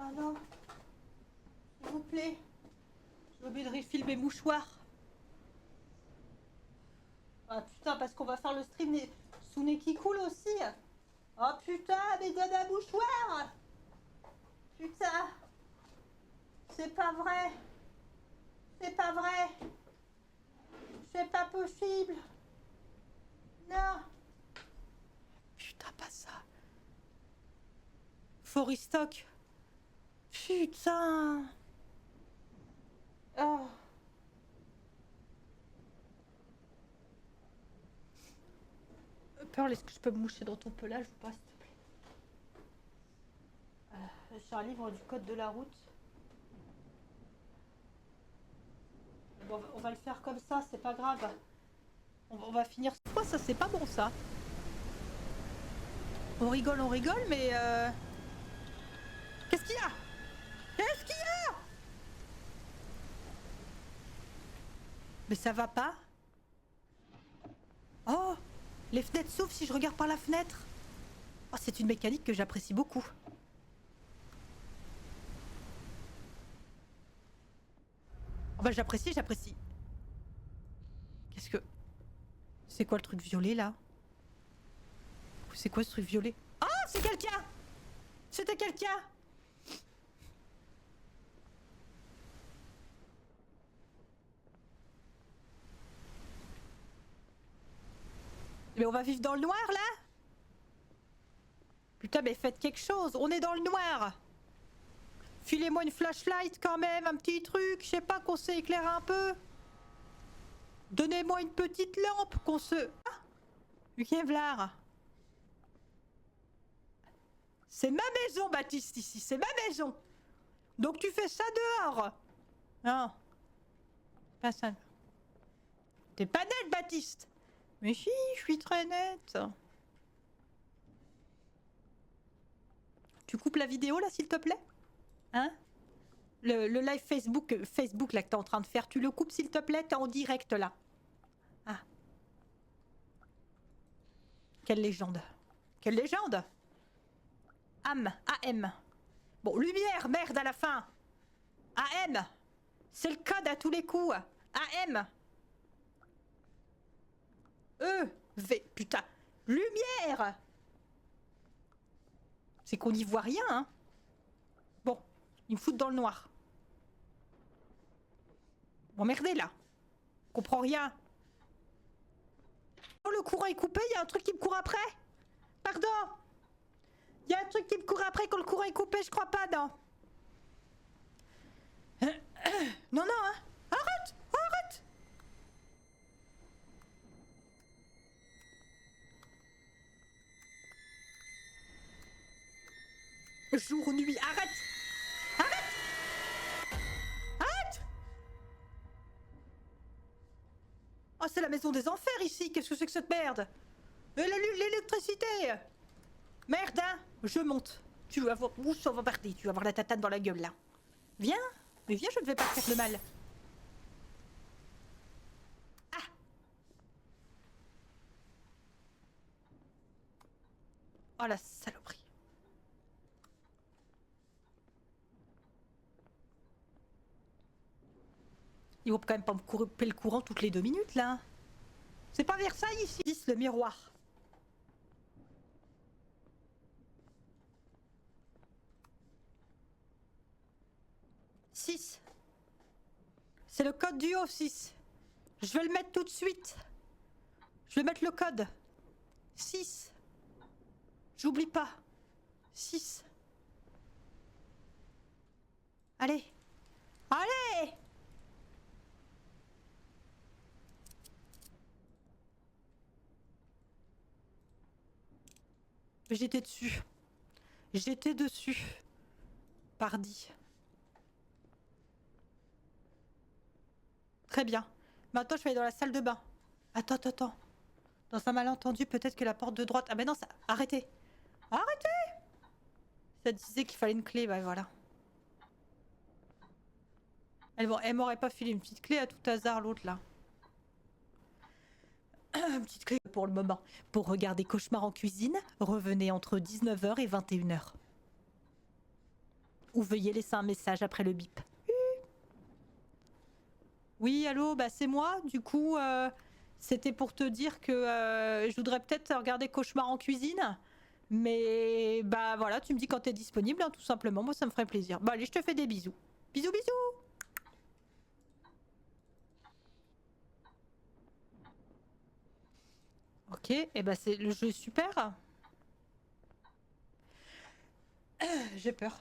Ah non, s'il vous plaît. J'ai oublié de refiler mes mouchoirs. Ah putain, parce qu'on va faire le stream sous nez qui coule aussi. Oh putain, mais donne un mouchoir. Putain. C'est pas vrai. C'est pas vrai. C'est pas possible. Non. Putain, pas ça. Foristock. Putain. Oh. Pearl, est-ce que je peux me moucher dans ton pelage ou pas, s'il te plaît? J'ai un livre du code de la route. Bon, on va le faire comme ça, c'est pas grave. On va finir. Quoi, ça, c'est pas bon, ça. On rigole, mais qu'est-ce qu'il y a? Qu'est-ce qu'il y a? Mais ça va pas? Oh, les fenêtres s'ouvrent si je regarde par la fenêtre. Oh, c'est une mécanique que j'apprécie beaucoup. Oh bah j'apprécie. Qu'est-ce que... C'est quoi le truc violet, là? C'est quoi ce truc violet? Ah, c'est quelqu'un! C'était quelqu'un! Mais on va vivre dans le noir, là? Putain, mais faites quelque chose, on est dans le noir! Filez-moi une flashlight quand même, un petit truc, je sais pas, qu'on s'éclaire un peu. Donnez-moi une petite lampe, qu'on se... Ah, Kevlar. C'est ma maison, Baptiste, ici, c'est ma maison. Donc tu fais ça dehors. Non. Pas ça. T'es pas net, Baptiste. Mais si, je suis très nette. Tu coupes la vidéo, là, s'il te plaît? Hein? Le live Facebook là que t'es en train de faire, tu le coupes s'il te plaît, t'es en direct là. Ah. Quelle légende. Quelle légende. AM. Bon, lumière, merde à la fin. AM. C'est le code à tous les coups. AM. V. Putain. Lumière. C'est qu'on n'y voit rien, hein. Bon, ils me foutent dans le noir. Bon, merdez là. Comprends rien. Oh, le courant est coupé, il y a un truc qui me court après. Pardon. Il y a un truc qui me court après quand le courant est coupé, je crois pas, non. Non, hein. Arrête. Jour, nuit, arrête. Oh, c'est la maison des enfers ici, qu'est-ce que c'est que cette merde? L'électricité. Merde, hein. Je monte. Tu vas voir où ça va partir, tu vas avoir la tatane dans la gueule, là. Viens. Mais viens, je ne vais pas te faire le mal. Ah. Oh, la saloperie. Ils vont quand même pas me couper le courant toutes les 2 minutes, là. C'est pas Versailles, ici. 10, le miroir. Six. C'est le code du haut, 6. Je vais le mettre tout de suite. Je vais mettre le code. 6. J'oublie pas. 6. Allez. Allez. J'étais dessus. J'étais dessus. Pardi. Très bien. Maintenant, je vais aller dans la salle de bain. Attends. Dans un malentendu, peut-être que la porte de droite... Ah ben non, ça... Arrêtez. Ça disait qu'il fallait une clé, bah voilà. Elle m'aurait pas filé une petite clé à tout hasard, l'autre, là. Une petite clé pour le moment. Pour regarder Cauchemar en cuisine, revenez entre 19h et 21h. ou veuillez laisser un message après le bip. Oui, allô, bah c'est moi. Du coup, c'était pour te dire que je voudrais peut-être regarder Cauchemar en cuisine. Mais bah voilà, tu me dis quand t'es disponible, hein, tout simplement. Moi, ça me ferait plaisir. Bah allez, je te fais des bisous. Bisous, bisous. Ok, et bah c'est le jeu super. J'ai peur.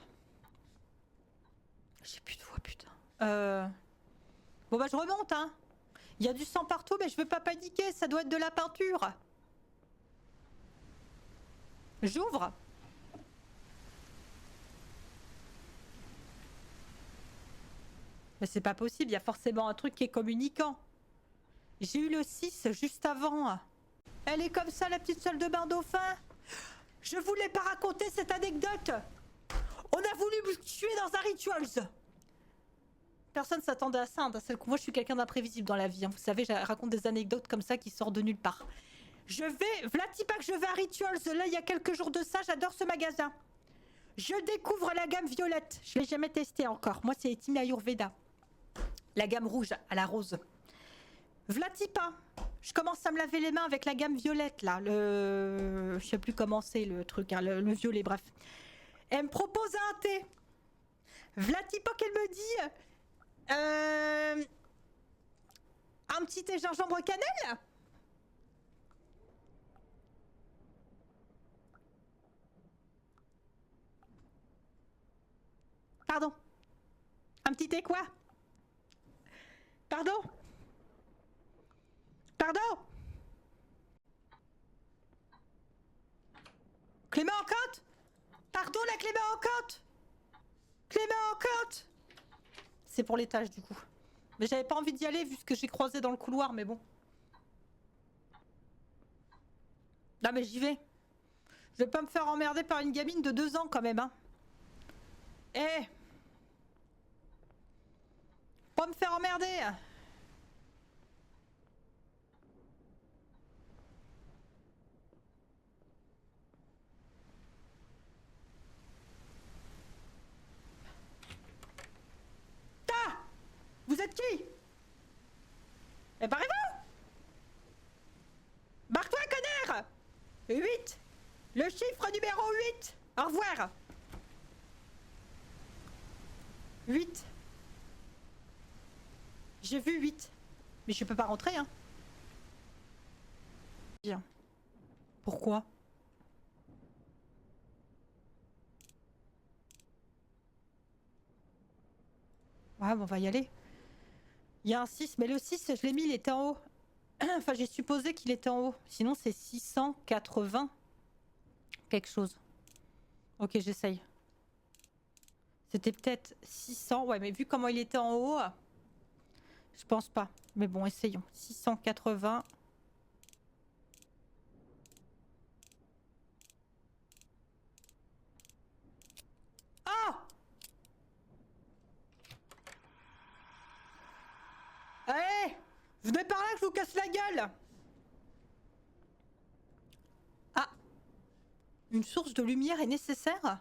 J'ai plus de voix, putain. Bon bah je remonte, hein. Il y a du sang partout, mais je veux pas paniquer, ça doit être de la peinture. J'ouvre. Mais c'est pas possible, il y a forcément un truc qui est communicant. J'ai eu le 6 juste avant. Elle est comme ça, la petite salle de bain dauphin. Je voulais pas raconter cette anecdote. On a voulu me tuer dans un rituals. Personne s'attendait à ça. Hein. D'un seul coup, moi, je suis quelqu'un d'imprévisible dans la vie. Hein. Vous savez, je raconte des anecdotes comme ça qui sortent de nulle part. Je vais... Vlatipak, je vais à Rituals. Là, il y a quelques jours de ça. J'adore ce magasin. Je découvre la gamme violette. Je l'ai jamais testé encore. Moi, c'est Team Ayurveda. La gamme rouge à la rose. Vlatipa. Je commence à me laver les mains avec la gamme violette, là. Je sais plus comment c'est le truc, hein, le violet, bref. Elle me propose un thé. Vlatipa, qu'elle me dit... un petit thé gingembre cannelle. Pardon. Un petit thé quoi? Pardon? Pardon? Clément en côte? Pardon, la Clément en côte? Clément en côte? C'est pour l'étage du coup. Mais j'avais pas envie d'y aller vu ce que j'ai croisé dans le couloir, mais bon. Non mais j'y vais. Je vais pas me faire emmerder par une gamine de 2 ans quand même, hein. Eh! Pas me faire emmerder! Ta! Vous êtes qui? Eh, barrez-vous! Barre-toi, connard! 8! Le chiffre numéro 8! Au revoir! 8. J'ai vu 8. Mais je peux pas rentrer, hein. Bien. Pourquoi? Ouais, bon, on va y aller. Il y a un 6, mais le 6, je l'ai mis, il était en haut. Enfin, j'ai supposé qu'il était en haut. Sinon, c'est 680. Quelque chose. Ok, j'essaye. C'était peut-être 600. Ouais, mais vu comment il était en haut, je pense pas. Mais bon, essayons. 680. Oh! Allez! Venez par là que je vous casse la gueule! Ah! Une source de lumière est nécessaire?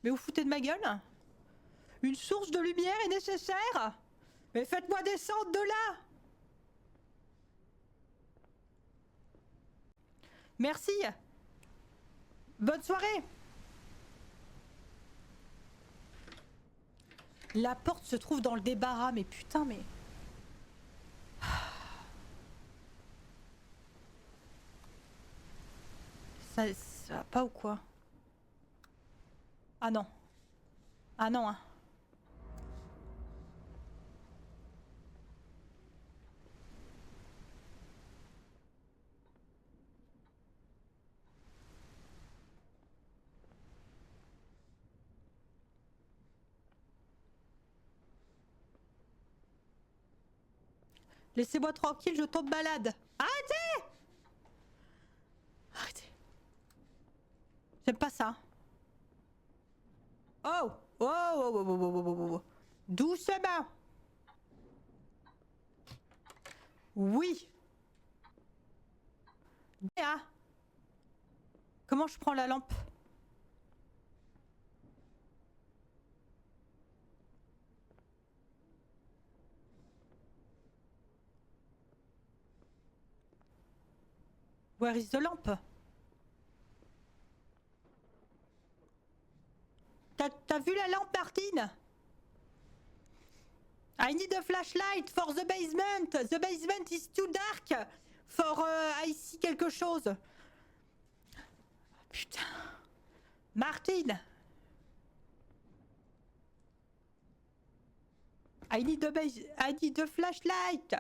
Mais vous foutez de ma gueule? Une source de lumière est nécessaire? Mais faites-moi descendre de là! Merci! Bonne soirée! La porte se trouve dans le débarras, mais putain, mais... Ça va pas ou quoi? Ah non. Ah non, hein. Laissez-moi tranquille, je tombe malade. Arrêtez! Arrêtez. J'aime pas ça. Oh! Oh, oh, oh, oh, oh, oh, oh. Doucement. Oui. Béa. Comment je prends la lampe? Where is the lamp? T'as vu la lampe, Martine? I need a flashlight for the basement. The basement is too dark for I see quelque chose. Putain. Martine. I need a flashlight.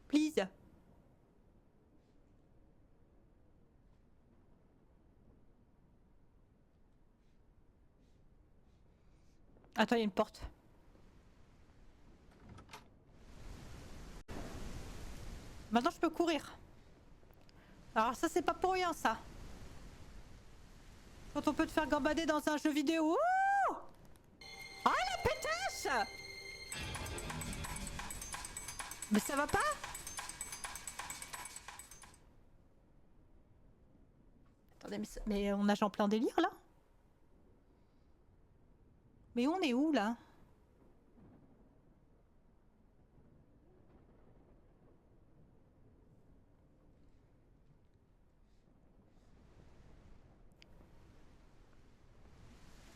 Please. Attends, il y a une porte. Maintenant, je peux courir. Alors ça, c'est pas pour rien, ça. Quand on peut te faire gambader dans un jeu vidéo. Oh, ah, la pétasse! Mais ça va pas? Attendez, mais on nage en plein délire, là? Mais on est où, là?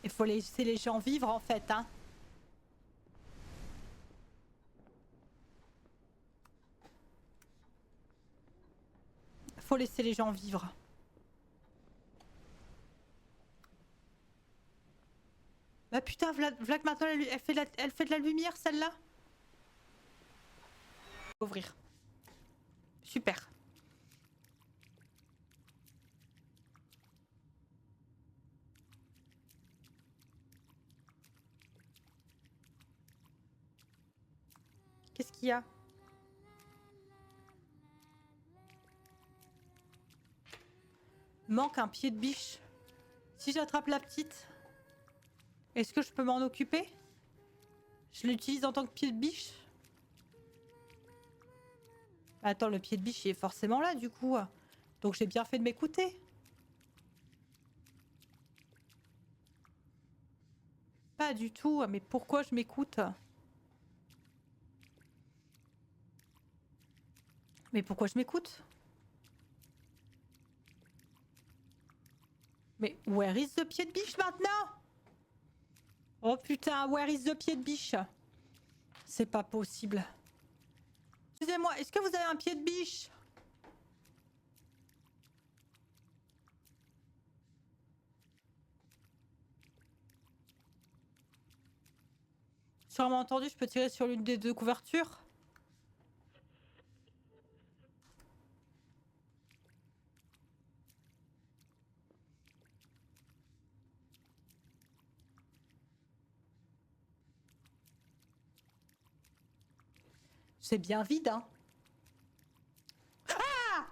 Il faut laisser les gens vivre, en fait, hein. Faut laisser les gens vivre. Bah putain, Vlad maintenant, elle fait de la lumière, celle-là. Ouvrir. Super. Qu'est-ce qu'il y a? Manque un pied de biche. Si j'attrape la petite, est-ce que je peux m'en occuper? Je l'utilise en tant que pied de biche? Attends, le pied de biche il est forcément là du coup. Donc j'ai bien fait de m'écouter. Pas du tout, mais pourquoi je m'écoute? Mais pourquoi je m'écoute? Mais where is the pied de biche maintenant? Oh putain, where is the pied de biche? C'est pas possible. Excusez-moi, est-ce que vous avez un pied de biche? Sûrement entendu, je peux tirer sur l'une des deux couvertures. C'est bien vide, hein. Ah!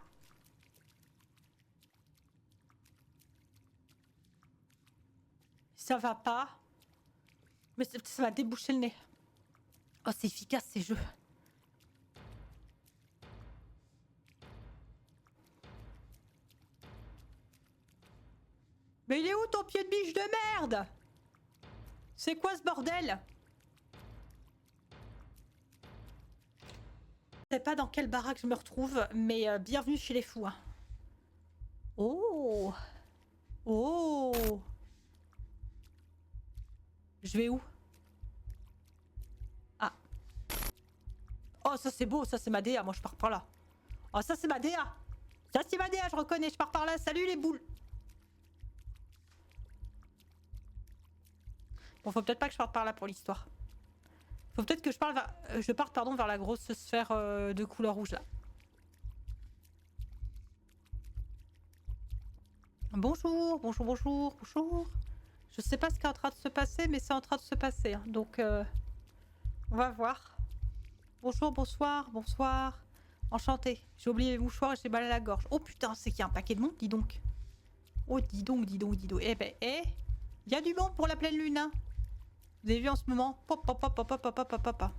Ça va pas. Mais ça m'a débouché le nez. Oh, c'est efficace ces jeux. Mais il est où ton pied de biche de merde? C'est quoi ce bordel? Je sais pas dans quelle baraque je me retrouve, mais bienvenue chez les fous. Hein. Oh! Oh! Je vais où? Ah. Oh, ça c'est beau, ça c'est ma DA, moi je pars par là. Oh, ça c'est ma DA! Ça c'est ma DA, je reconnais, je pars par là. Salut les boules! Bon, faut peut-être pas que je parte par là pour l'histoire. Faut peut-être que je parte vers la grosse sphère de couleur rouge là. Bonjour, bonjour, bonjour, bonjour. Je sais pas ce qui est en train de se passer, mais c'est en train de se passer. Hein. Donc, on va voir. Bonjour, bonsoir, bonsoir. Enchanté. J'ai oublié les mouchoirs et j'ai mal à la gorge. Oh putain, c'est qu'il y a un paquet de monde, dis donc. Oh, dis donc, dis donc, dis donc. Eh ben, il y a du monde pour la pleine lune, hein. Vous avez vu en ce moment? Pop, pop, pop, pop, pop, pop, pop, pop, pop.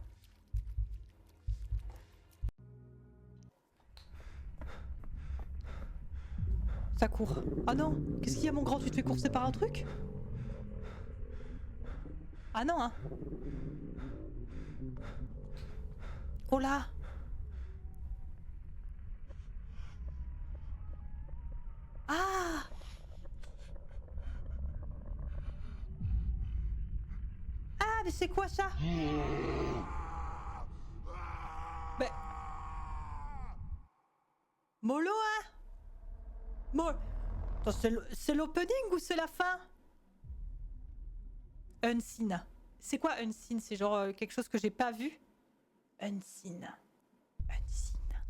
Ça court. Ah non, qu'est-ce qu'il y a mon grand? Tu te fais courser par un truc? Ah non, hein. Oh là. mais c'est quoi ça? Mais... Mollo, hein? Attends, c'est l'opening ou c'est la fin? Unseen. C'est quoi Unseen? C'est genre quelque chose que j'ai pas vu? Unseen. Unseen.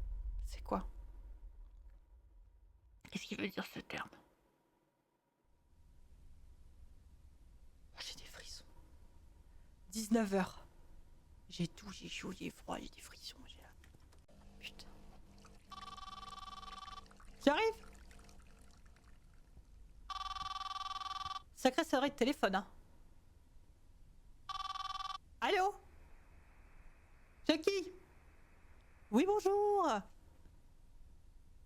C'est quoi? Qu'est-ce qu'il veut dire ce terme? J'ai des frissons. 19h. J'ai tout, j'ai chaud, j'ai froid, j'ai des frissons. Putain. J'arrive. Sacré sonnerie de téléphone, hein. Allô? C'est qui? Oui, bonjour.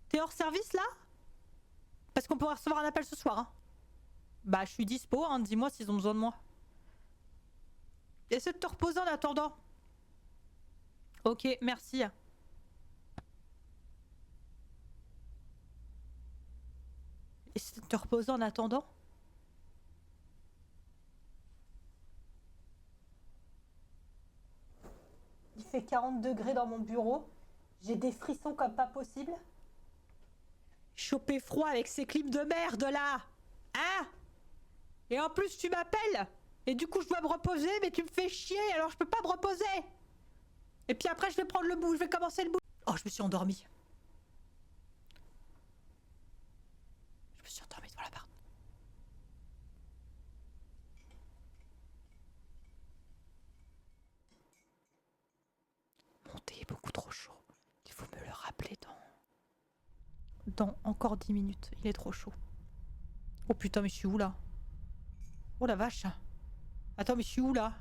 T'es hors service, là? Parce qu'on pourrait recevoir un appel ce soir, hein. Bah, je suis dispo, hein. Dis-moi s'ils ont besoin de moi. Essaie de te reposer en attendant. Ok, merci. Essaie de te reposer en attendant. Il fait 40 degrés dans mon bureau. J'ai des frissons comme pas possible. Choper froid avec ces clips de merde là. Hein? Et en plus tu m'appelles. Et du coup je dois me reposer, mais tu me fais chier, alors je peux pas me reposer. Et puis après je vais prendre le bout, je vais commencer le bout. Oh, je me suis endormie. Je me suis endormie devant l'appart. Mon thé est beaucoup trop chaud. Il faut me le rappeler dans encore 10 minutes. Il est trop chaud. Oh putain, mais je suis où là? Oh la vache. Attends, mais je suis où là?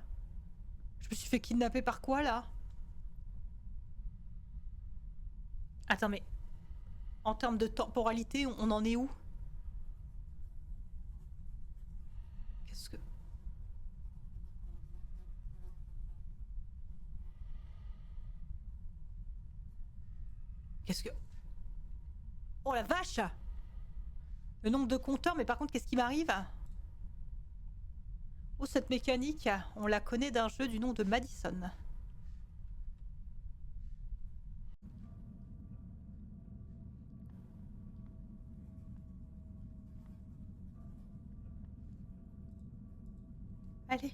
Je me suis fait kidnapper par quoi là? Attends, mais en termes de temporalité, on en est où? Qu'est-ce que... Qu'est-ce que... Oh la vache! Le nombre de compteurs, mais par contre, qu'est-ce qui m'arrive? Oh, cette mécanique, on la connaît d'un jeu du nom de Madison. Allez.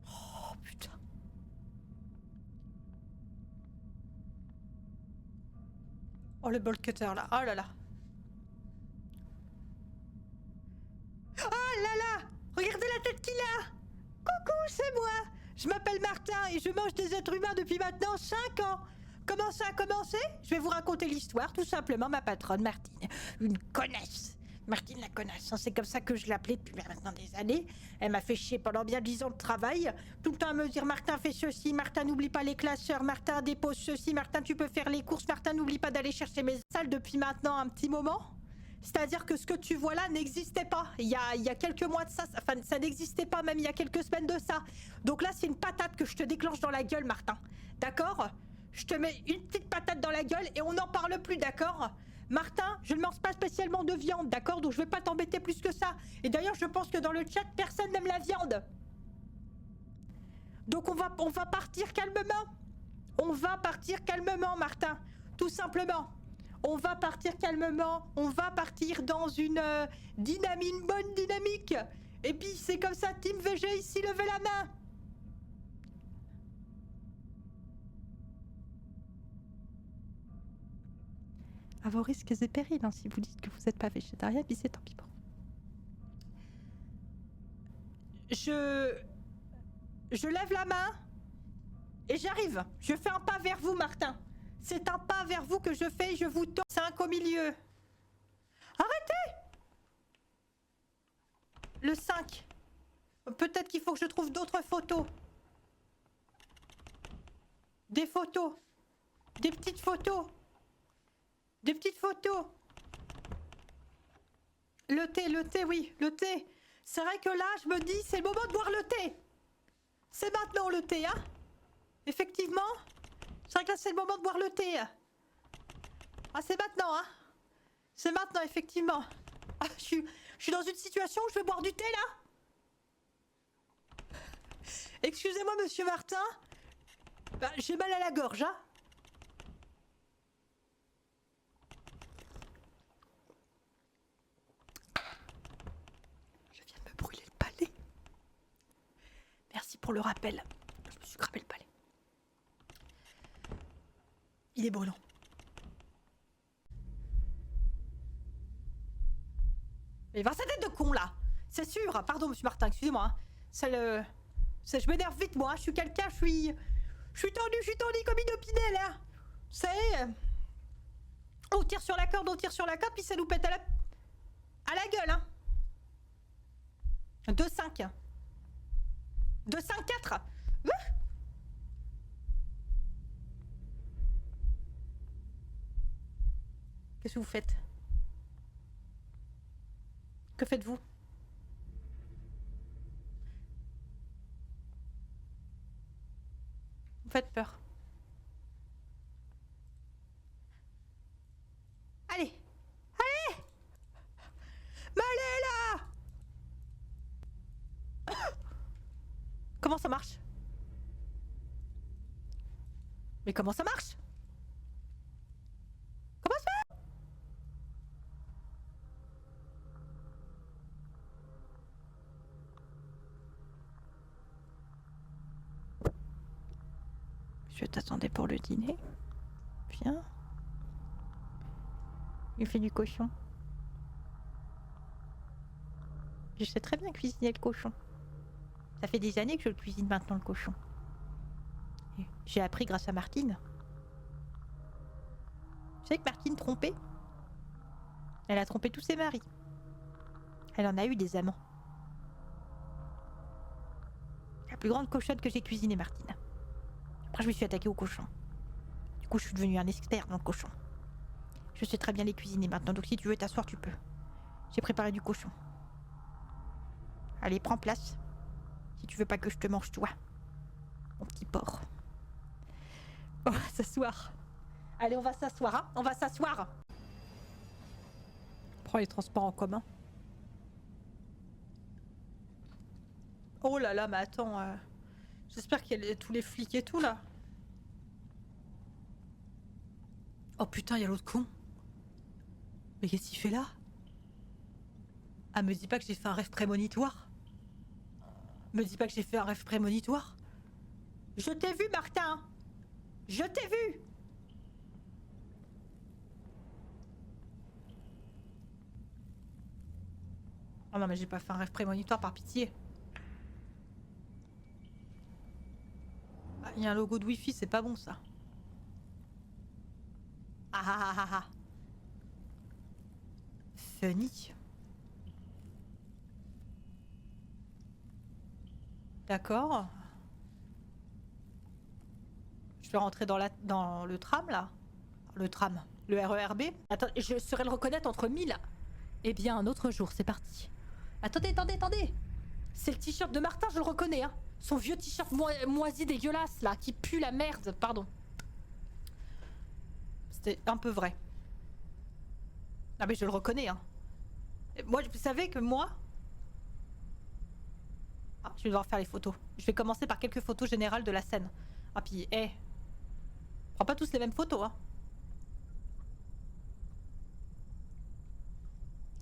Oh putain. Oh le bolt cutter là. Oh là là. Oh là là. Regardez la tête qu'il a. Coucou, c'est moi. Je m'appelle Martin et je mange des êtres humains depuis maintenant 5 ans. Comment ça a commencé? Je vais vous raconter l'histoire, tout simplement. Ma patronne, Martine, une connasse. Martine la connasse, hein, c'est comme ça que je l'appelais depuis maintenant des années. Elle m'a fait chier pendant bien 10 ans de travail. Tout le temps à me dire Martin fais ceci, Martin n'oublie pas les classeurs, Martin dépose ceci, Martin tu peux faire les courses, Martin n'oublie pas d'aller chercher mes salles depuis maintenant un petit moment. C'est-à-dire que ce que tu vois là n'existait pas. Il y a quelques mois de ça, enfin ça n'existait pas même il y a quelques semaines de ça. Donc là c'est une patate que je te déclenche dans la gueule Martin. D'accord? Je te mets une petite patate dans la gueule et on n'en parle plus, d'accord? Martin, je ne mange pas spécialement de viande, d'accord? Donc je vais pas t'embêter plus que ça. Et d'ailleurs je pense que dans le chat personne n'aime la viande. Donc on va partir calmement. On va partir calmement Martin. Tout simplement. On va partir calmement, on va partir dans une bonne dynamique. Et puis c'est comme ça, Team VG ici, levez la main. À vos risques et périls, hein, si vous dites que vous n'êtes pas végétarien, puis c'est tant pis pour. Je lève la main et j'arrive. Je fais un pas vers vous, Martin. C'est un pas vers vous que je fais et je vous tends 5 au milieu. Arrêtez! Le 5. Peut-être qu'il faut que je trouve d'autres photos. Des photos. Des petites photos. Des petites photos. Le thé, oui, le thé. C'est vrai que là, je me dis, c'est le moment de boire le thé. C'est maintenant le thé, hein? Effectivement. C'est vrai que là, c'est le moment de boire le thé. Ah, c'est maintenant, hein. C'est maintenant, effectivement. Ah, je suis dans une situation où je vais boire du thé, là. Excusez-moi, monsieur Martin. Bah, j'ai mal à la gorge, hein. Je viens de me brûler le palais. Merci pour le rappel. Je me suis cramé le palais. Il est brûlant. Mais va sa tête de con, là. C'est sûr. Pardon, monsieur Martin, excusez-moi. Hein. C'est le... Je m'énerve vite, moi. Je suis quelqu'un, je suis tendu comme une opinel, hein. C'est... On tire sur la corde, puis ça nous pète à la gueule, hein. 2-5. 2-5-4. Qu'est-ce que vous faites? Que faites-vous? Vous faites peur. Allez! Allez! Mais allez là! Comment ça marche? Mais comment ça marche? Comment ça fait? Je t'attendais pour le dîner. Viens. Il fait du cochon. Je sais très bien cuisiner le cochon. Ça fait des années que je le cuisine maintenant, le cochon. J'ai appris grâce à Martine. Tu sais que Martine trompait? Elle a trompé tous ses maris. Elle en a eu des amants. La plus grande cochonne que j'ai cuisinée, Martine. Après, je me suis attaquée au cochon. Du coup, je suis devenue un expert dans le cochon. Je sais très bien les cuisiner maintenant, donc si tu veux t'asseoir, tu peux. J'ai préparé du cochon. Allez, prends place. Si tu veux pas que je te mange, toi. Mon petit porc. On va s'asseoir. Allez, on va s'asseoir, hein. On va s'asseoir. Prends les transports en commun. Oh là là, mais attends. J'espère qu'il y a tous les flics et tout, là. Oh putain, il y a l'autre con. Mais qu'est-ce qu'il fait là? Ah, me dis pas que j'ai fait un rêve prémonitoire. Me dis pas que j'ai fait un rêve prémonitoire. Je t'ai vu, Martin. Je t'ai vu. Oh non, mais j'ai pas fait un rêve prémonitoire, par pitié. Ah, il y a un logo de Wi-Fi, c'est pas bon, ça. Ah ah ah ah ah. Funny. D'accord. Je vais rentrer dans le tram, là. Le tram. Le RERB. Attends, je saurais le reconnaître entre 1000. Eh bien, un autre jour, c'est parti. Attendez. C'est le t-shirt de Martin, je le reconnais, hein. Son vieux t-shirt moisi dégueulasse, là, qui pue la merde, pardon. C'était un peu vrai. Ah mais je le reconnais, hein. Moi, vous savez que moi... Ah, je vais devoir faire les photos. Je vais commencer par quelques photos générales de la scène. Ah puis, prends pas tous les mêmes photos, hein.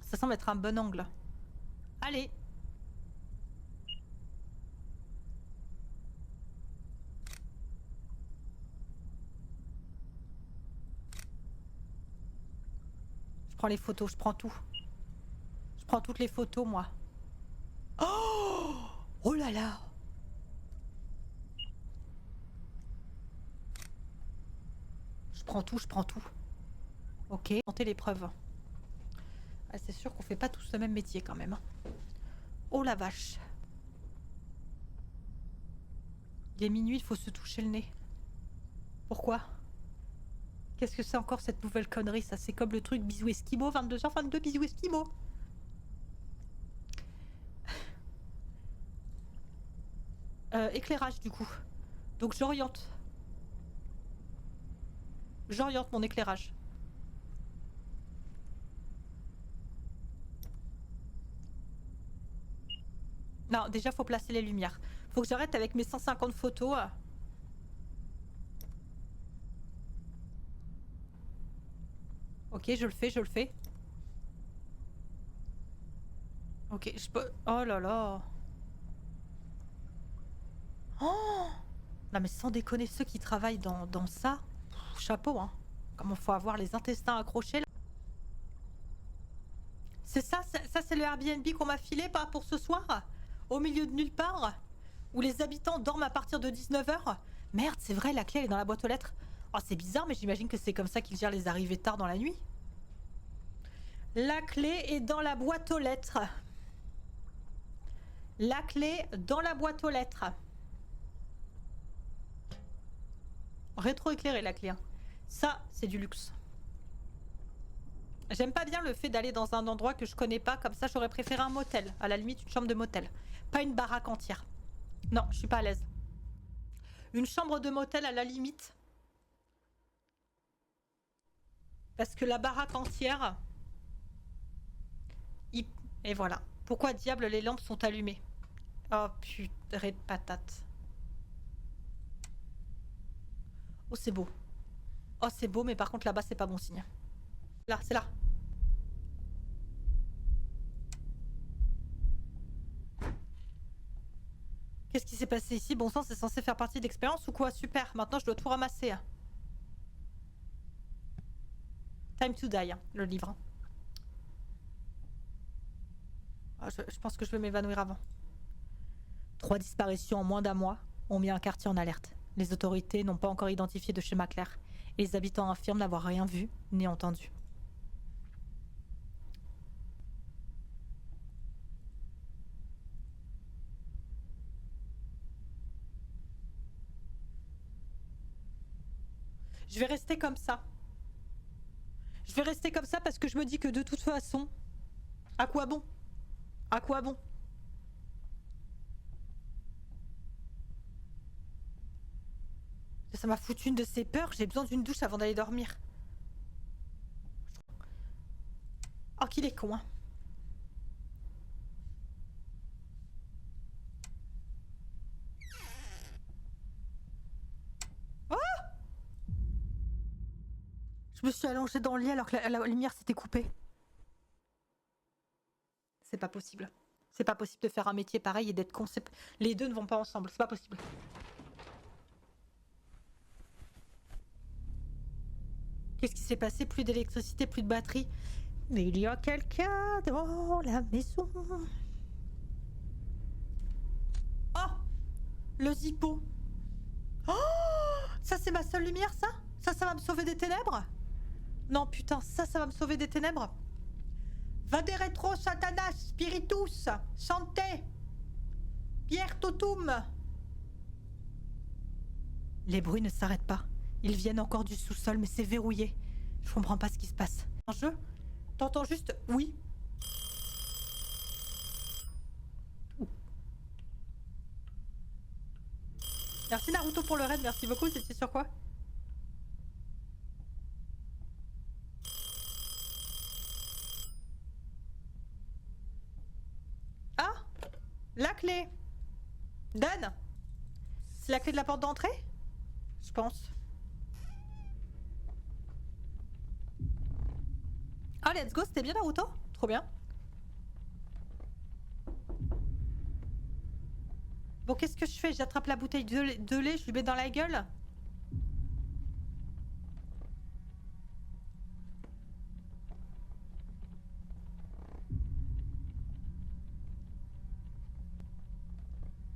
Ça semble être un bon angle. Allez. Je prends les photos, je prends tout. Je prends toutes les photos, moi. Oh! Oh là là! Je prends tout. Ok, tentez l'épreuve. Ah, c'est sûr qu'on fait pas tous le même métier quand même. Oh la vache. Il est minuit, il faut se toucher le nez. Pourquoi? Qu'est-ce que c'est encore cette nouvelle connerie, ça? C'est comme le truc bisous esquimaux, 22h22 bisous esquimaux. Éclairage du coup. Donc j'oriente. J'oriente mon éclairage. Non, déjà faut placer les lumières. Faut que j'arrête avec mes 150 photos. Ok, je le fais, je le fais. Ok, je peux... Oh là là. Oh non mais sans déconner, ceux qui travaillent dans ça, chapeau hein. Comment faut avoir les intestins accrochés là. C'est ça, ça c'est le Airbnb qu'on m'a filé pas pour ce soir. Au milieu de nulle part. Où les habitants dorment à partir de 19h. Merde, c'est vrai, la clé elle est dans la boîte aux lettres. Oh c'est bizarre mais j'imagine que c'est comme ça qu'ils gèrent les arrivées tard dans la nuit. La clé est dans la boîte aux lettres. La clé dans la boîte aux lettres. Rétro-éclairé la clé. Hein. Ça, c'est du luxe. J'aime pas bien le fait d'aller dans un endroit que je connais pas. Comme ça, j'aurais préféré un motel. À la limite, une chambre de motel. Pas une baraque entière. Non, je suis pas à l'aise. Une chambre de motel à la limite. Parce que la baraque entière... Et voilà. Pourquoi diable les lampes sont allumées? Oh putain de patate. Oh c'est beau. Oh c'est beau mais par contre là-bas c'est pas bon signe. Là, c'est là. Qu'est-ce qui s'est passé ici? Bon sang, c'est censé faire partie de l'expérience ou quoi? Super, maintenant je dois tout ramasser. Time to Die, hein, le livre. Oh, je pense que je vais m'évanouir avant. 3 disparitions en moins d'un mois ont mis un quartier en alerte. Les autorités n'ont pas encore identifié de schéma clair. Et les habitants affirment n'avoir rien vu ni entendu. Je vais rester comme ça. Je vais rester comme ça parce que je me dis que de toute façon, à quoi bon? À quoi bon? Ça m'a foutu une de ces peurs, j'ai besoin d'une douche avant d'aller dormir. Oh qu'il est con hein. Oh, je me suis allongée dans le lit alors que la lumière s'était coupée. C'est pas possible. C'est pas possible de faire un métier pareil et d'être con. Les deux ne vont pas ensemble, c'est pas possible. Qu'est-ce qui s'est passé? Plus d'électricité, plus de batterie. Mais il y a quelqu'un dans la maison. Oh, le zippo. Oh, ça c'est ma seule lumière, ça? Ça va me sauver des ténèbres? Non, putain, ça va me sauver des ténèbres. Vade retro satanas spiritus, santé, Pierre totum. Les bruits ne s'arrêtent pas. Ils viennent encore du sous-sol, mais c'est verrouillé. Je comprends pas ce qui se passe. Un jeu? T'entends juste oui. Merci Naruto pour le raid, merci beaucoup. C'était sur quoi? Ah, la clé. Dan, c'est la clé de la porte d'entrée? Je pense. Ah, let's go, c'était bien Naruto? Trop bien. Bon, qu'est-ce que je fais? J'attrape la bouteille de lait, je lui mets dans la gueule?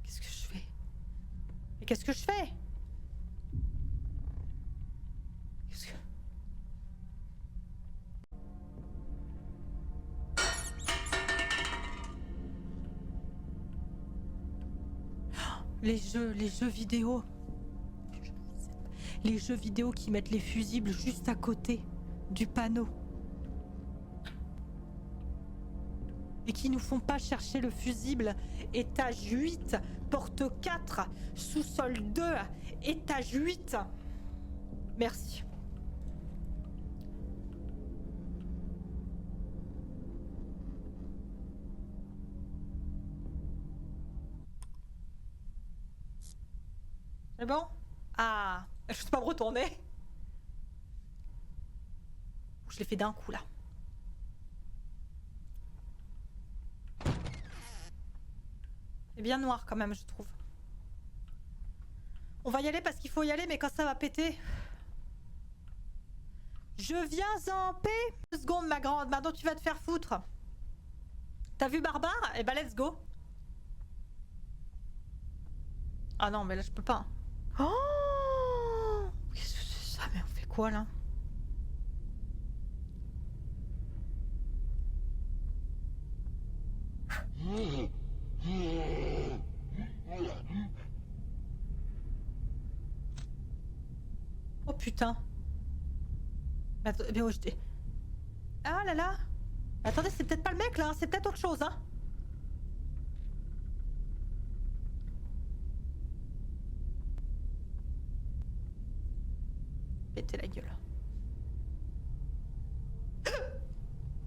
Qu'est-ce que je fais? Mais qu'est-ce que je fais? Qu'est-ce que... Les jeux vidéo. Les jeux vidéo qui mettent les fusibles juste à côté du panneau. et qui nous font pas chercher le fusible. Étage 8, porte 4, sous-sol 2, étage 8. Merci. C'est bon? Ah, je sais pas me retourner. Je l'ai fait d'un coup là. C'est bien noir quand même, je trouve. On va y aller parce qu'il faut y aller, mais quand ça va péter... Je viens en paix. 2 secondes, ma grande. Maintenant, tu vas te faire foutre. T'as vu Barbare? Eh ben, let's go. Ah non, mais là, je peux pas. Oh! Qu'est-ce que c'est ça? Mais on fait quoi, là? Oh, putain. Mais oh, j'étais... Ah là là. Attendez, c'est peut-être pas le mec, là. C'est peut-être autre chose, hein. Péter la gueule.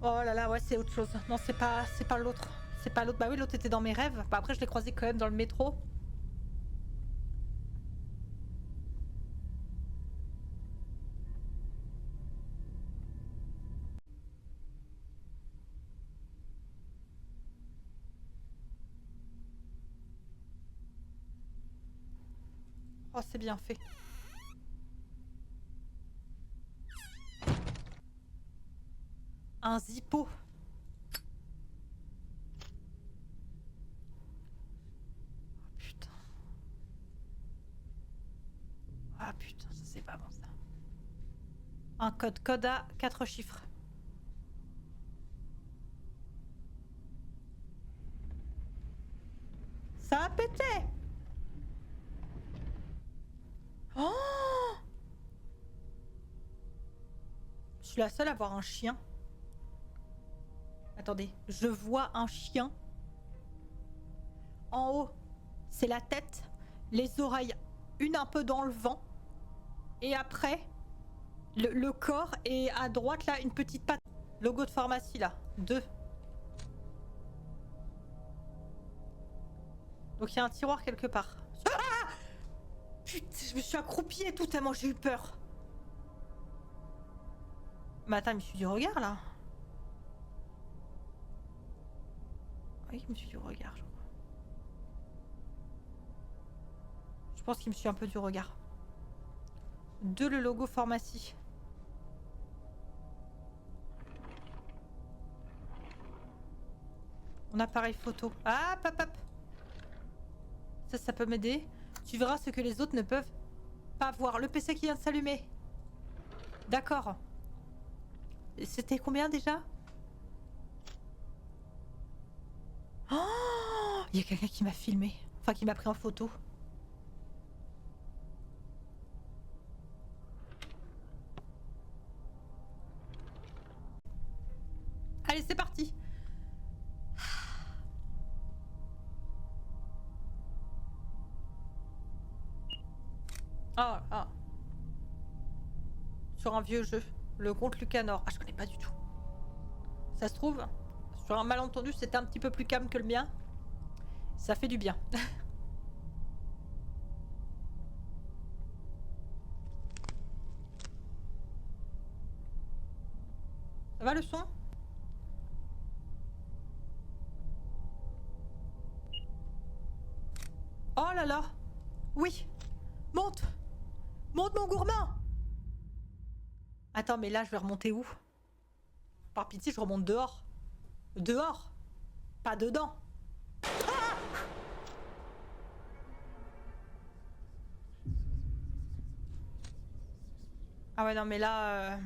Oh là là, ouais, c'est autre chose. Non, c'est pas l'autre. C'est pas l'autre. Bah oui, l'autre était dans mes rêves. Bah après, je l'ai croisé quand même dans le métro. Oh, c'est bien fait. Un zippo. Oh putain. Ah putain, ça c'est pas bon ça. Un code à 4 chiffres. Ça a pété. Oh! Je suis la seule à voir un chien. Attendez, je vois un chien. En haut, c'est la tête, les oreilles, une un peu dans le vent. Et après, le corps, et à droite là, une petite patte. Logo de pharmacie là, 2. Donc il y a un tiroir quelque part. Ah! Putain, je me suis accroupie et tout tellement j'ai eu peur. Mais attends, il me suit du regard là. Oui, il me suit du regard, je crois. Je pense qu'il me suit un peu du regard. 2, le logo pharmacie. Mon appareil photo. Ah, hop, hop. Ça peut m'aider. Tu verras ce que les autres ne peuvent pas voir. Le PC qui vient de s'allumer. D'accord. C'était combien déjà? Oh! Il y a quelqu'un qui m'a filmé. Enfin, qui m'a pris en photo. Allez, c'est parti. Ah, ah. Sur un vieux jeu. Le comte Lucanor. Ah, je connais pas du tout. Ça se trouve, sur un malentendu, c'était un petit peu plus calme que le mien. Ça fait du bien. Ça va le son? Oh là là! Oui! Monte! Monte mon gourmand! Attends, mais là, je vais remonter où? Par pitié, je remonte dehors. Dehors! Pas dedans! Ah! Ah ouais, non, mais là...